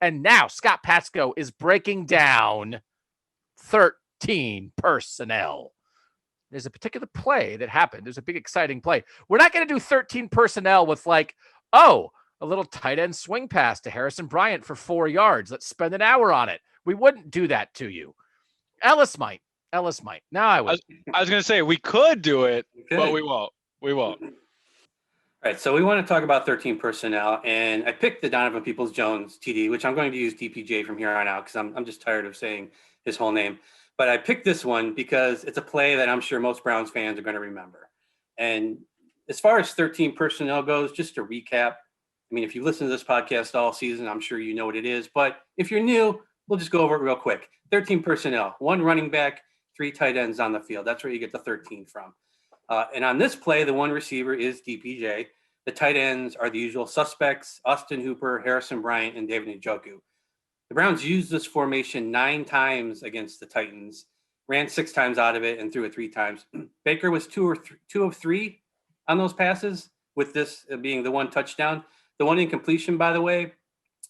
And now Scott Patsko is breaking down 13 personnel. There's a particular play that happened. There's a big, exciting play. We're not going to do 13 personnel with a little tight end swing pass to Harrison Bryant for 4 yards. Let's spend an hour on it. We wouldn't do that to you. Ellis might. Now I would. I was going to say we could do it, but we won't. All right, so we want to talk about 13 personnel, and I picked the Donovan Peoples-Jones TD, which I'm going to use DPJ from here on out because I'm just tired of saying his whole name. But I picked this one because it's a play that I'm sure most Browns fans are going to remember. And as far as 13 personnel goes, just to recap, I mean, if you listen to this podcast all season, I'm sure you know what it is. But if you're new, we'll just go over it real quick. 13 personnel, 1 running back, 3 tight ends on the field. That's where you get the 13 from. And on this play, the 1 receiver is DPJ. The tight ends are the usual suspects: Austin Hooper, Harrison Bryant, and David Njoku. The Browns used this formation 9 times against the Titans, ran 6 times out of it, and threw it 3 times. Baker was 2 of 3 on those passes, with this being the 1 touchdown. The 1 incompletion, by the way,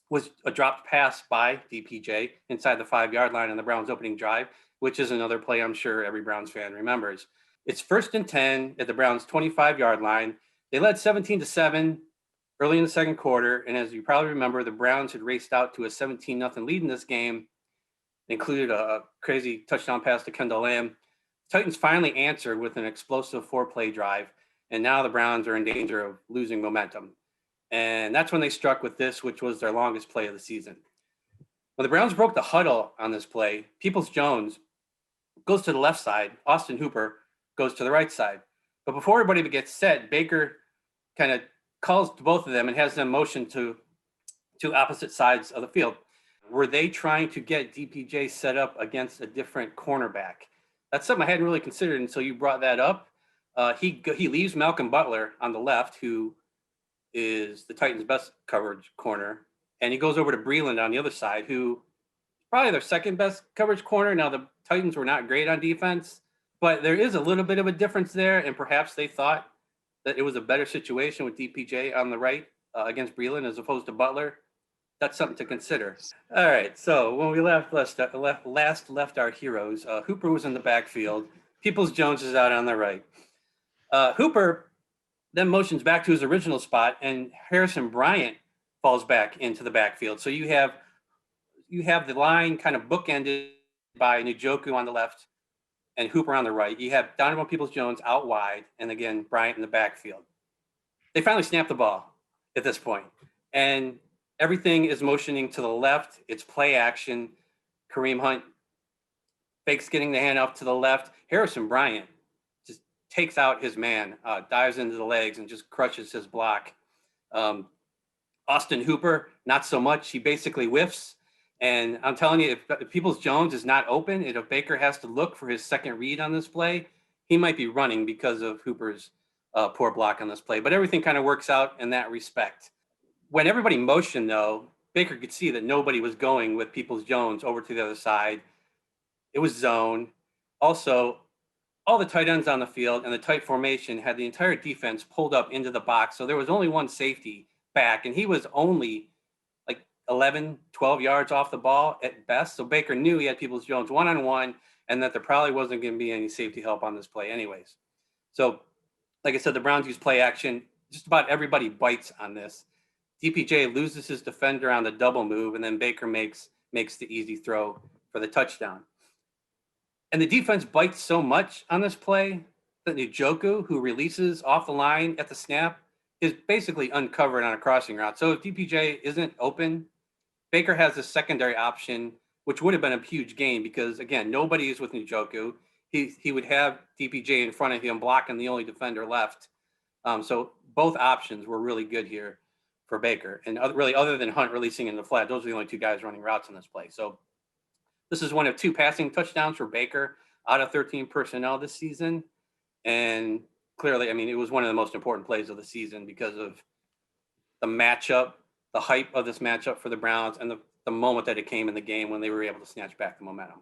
was a dropped pass by DPJ inside the 5-yard line on the Browns' opening drive, which is another play I'm sure every Browns fan remembers. It's 1st and 10 at the Browns' 25-yard line. They led 17-7 early in the second quarter, and as you probably remember, the Browns had raced out to a 17-0 lead in this game. It included a crazy touchdown pass to Kendall Lamb. Titans finally answered with an explosive 4-play drive, and now the Browns are in danger of losing momentum. And that's when they struck with this, which was their longest play of the season. When the Browns broke the huddle on this play, Peoples-Jones goes to the left side. Austin Hooper goes to the right side. But before everybody gets set, Baker kind of calls to both of them and has them motion to opposite sides of the field. Were they trying to get DPJ set up against a different cornerback? That's something I hadn't really considered until you brought that up. He leaves Malcolm Butler on the left, who is the Titans' best coverage corner, and he goes over to Breland on the other side, who is probably their second best coverage corner. Now, the Titans were not great on defense, but there is a little bit of a difference there, and perhaps they thought that it was a better situation with DPJ on the right against Breland as opposed to Butler. That's something to consider. All right, so when we last left our heroes, Hooper was in the backfield. Peoples-Jones is out on the right. Hooper then motions back to his original spot, and Harrison Bryant falls back into the backfield. So you have the line kind of bookended by Njoku on the left and Hooper on the right. You have Donovan Peoples-Jones out wide, and again, Bryant in the backfield. They finally snap the ball at this point, and everything is motioning to the left. It's play action. Kareem Hunt fakes getting the handoff to the left. Harrison Bryant just takes out his man, dives into the legs, and just crushes his block. Austin Hooper, not so much. He basically whiffs. And I'm telling you, if Peoples-Jones is not open, if Baker has to look for his second read on this play, he might be running because of Hooper's poor block on this play. But everything kind of works out in that respect. When everybody motioned, though, Baker could see that nobody was going with Peoples-Jones over to the other side. It was zone. Also, all the tight ends on the field and the tight formation had the entire defense pulled up into the box. So there was only one safety back, and he was only 11, 12 yards off the ball at best. So Baker knew he had Peoples-Jones one-on-one and that there probably wasn't going to be any safety help on this play anyways. So, like I said, the Browns use play action. Just about everybody bites on this. DPJ loses his defender on the double move, and then Baker makes the easy throw for the touchdown. And the defense bites so much on this play that Njoku, who releases off the line at the snap, is basically uncovered on a crossing route. So if DPJ isn't open, Baker has a secondary option, which would have been a huge gain because, again, nobody is with Njoku. He would have DPJ in front of him blocking the only defender left. So both options were really good here for Baker. And really, other than Hunt releasing in the flat, those are the only 2 guys running routes in this play. So this is one of 2 passing touchdowns for Baker out of 13 personnel this season. And clearly, I mean, it was one of the most important plays of the season because of the matchup, the hype of this matchup for the Browns, and the moment that it came in the game when they were able to snatch back the momentum.